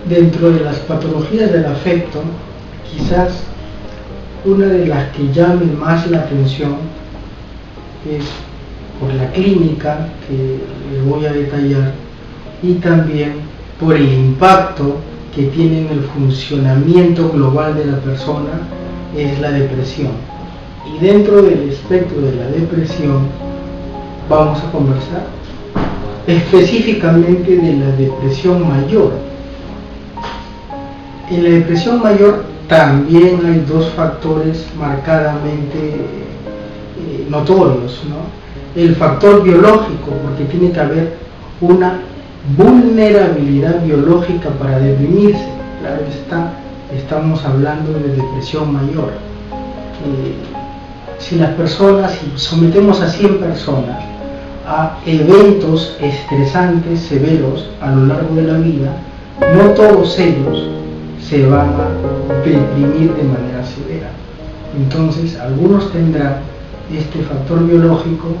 Dentro de las patologías del afecto, quizás una de las que llame más la atención es por la clínica, que les voy a detallar, y también por el impacto que tiene en el funcionamiento global de la persona, es la depresión. Y dentro del espectro de la depresión vamos a conversar específicamente de la depresión mayor. En la depresión mayor también hay dos factores marcadamente notorios, ¿no? El factor biológico, porque tiene que haber una vulnerabilidad biológica para deprimirse. Claro está, estamos hablando de depresión mayor. Si las personas, si sometemos a 100 personas a eventos estresantes severos a lo largo de la vida, no todos ellos se van a deprimir de manera severa. Entonces, algunos tendrán este factor biológico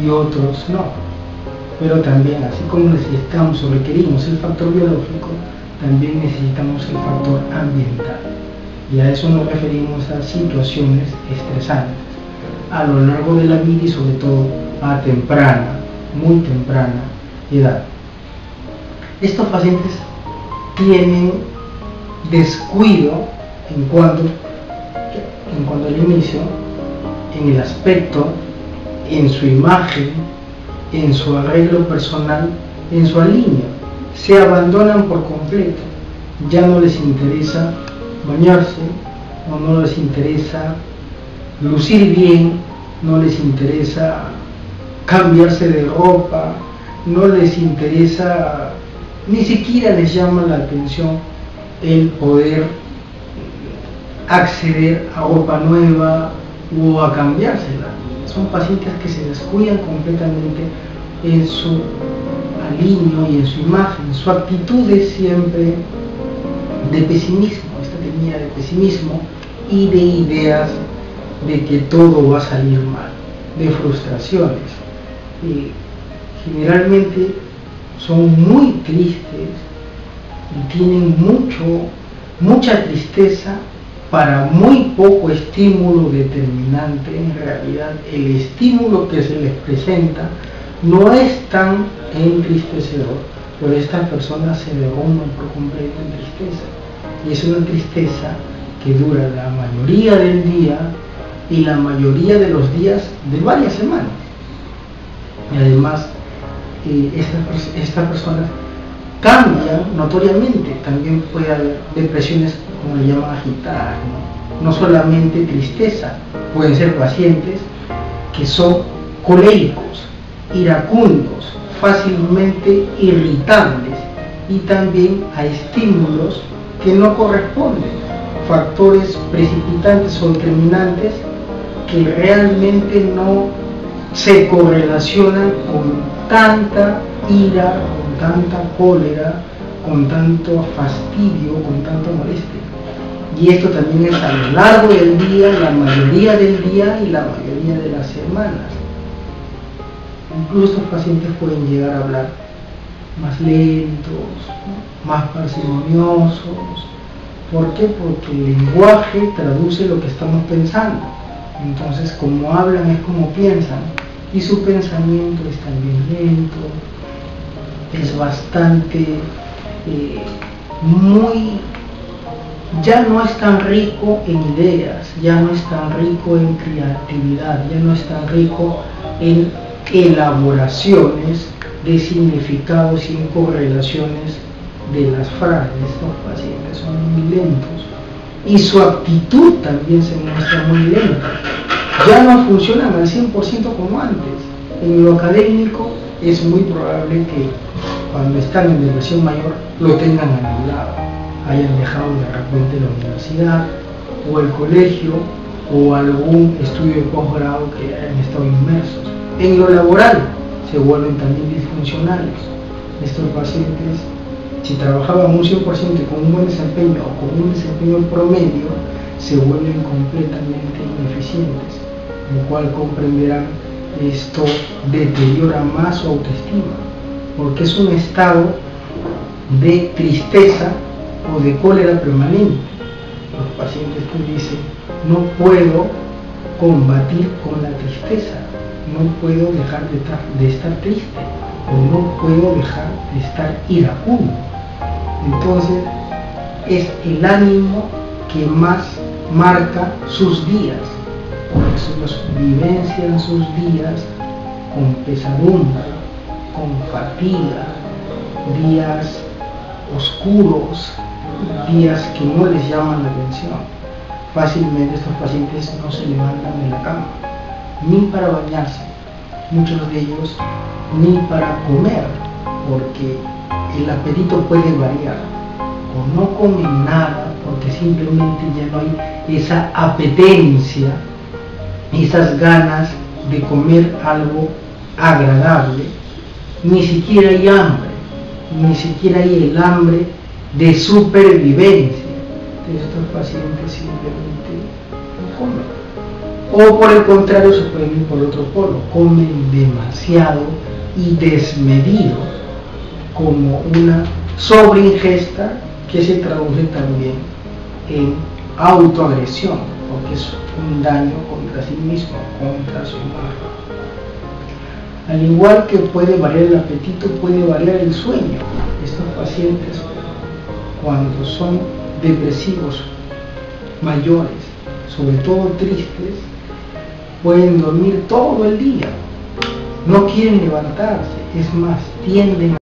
y otros no. Pero también, así como necesitamos o requerimos el factor biológico, también necesitamos el factor ambiental. Y a eso nos referimos a situaciones estresantes a lo largo de la vida y sobre todo a temprana, muy temprana edad. Estos pacientes tienen descuido en cuanto al inicio, en el aspecto, en su imagen, en su arreglo personal, en su alineo. Se abandonan por completo. Ya no les interesa bañarse, o no les interesa lucir bien, no les interesa cambiarse de ropa, no les interesa, ni siquiera les llama la atención el poder acceder a ropa nueva o a cambiársela. Son pacientes que se descuidan completamente en su alineo y en su imagen. Su actitud es siempre de pesimismo, esta tenía de pesimismo y de ideas de que todo va a salir mal, de frustraciones. Y generalmente son muy tristes y tienen mucha tristeza para muy poco estímulo determinante. En realidad, el estímulo que se les presenta no es tan entristecedor, pero estas personas se derrumban por completo en tristeza. Y es una tristeza que dura la mayoría del día y la mayoría de los días de varias semanas. Y además, estas personas cambian notoriamente. También puede haber depresiones, como le llaman, agitadas, no solamente tristeza. Pueden ser pacientes que son coléricos, iracundos, fácilmente irritables, y también a estímulos que no corresponden, factores precipitantes o determinantes que realmente no se correlacionan con tanta ira, con tanta cólera, con tanto fastidio, con tanta molestia. Y esto también es a lo largo del día, la mayoría del día y la mayoría de las semanas. Incluso estos pacientes pueden llegar a hablar más lentos, más parsimoniosos. ¿Por qué? Porque el lenguaje traduce lo que estamos pensando. Entonces, como hablan es como piensan, y su pensamiento es también lento, es bastante, ya no es tan rico en ideas, ya no es tan rico en creatividad, ya no es tan rico en elaboraciones de significados y en correlaciones de las frases. Estos pacientes son muy lentos y su actitud también se muestra muy lenta. Ya no funcionan al 100% como antes. En lo académico es muy probable que cuando están en depresión mayor lo tengan anulado, hayan dejado de repente la universidad o el colegio o algún estudio de posgrado que hayan estado inmersos. En lo laboral se vuelven también disfuncionales. Estos pacientes, si trabajaban un 100% con un buen desempeño o con un desempeño promedio, se vuelven completamente ineficientes, lo cual comprenderán, esto deteriora más su autoestima, porque es un estado de tristeza o de cólera permanente. Los pacientes que dicen, no puedo combatir con la tristeza, no puedo dejar de estar triste, o no puedo dejar de estar iracundo. Entonces, es el ánimo que más marca sus días. Por eso los vivencian sus días con pesadumbre, con fatiga, días oscuros, días que no les llaman la atención. Fácilmente estos pacientes no se levantan de la cama, ni para bañarse, muchos de ellos ni para comer, porque el apetito puede variar, o no comen nada porque simplemente ya no hay esa apetencia, esas ganas de comer algo agradable, ni siquiera hay hambre, ni siquiera hay el hambre de supervivencia. Entonces estos pacientes simplemente no comen. O por el contrario se pueden ir por otro polo, comen demasiado y desmedido, como una sobreingesta que se traduce también en autoagresión, porque es un daño contra sí mismo, contra su imagen. Al igual que puede variar el apetito, puede variar el sueño. Estos pacientes, cuando son depresivos mayores, sobre todo tristes, pueden dormir todo el día, no quieren levantarse, es más, tienden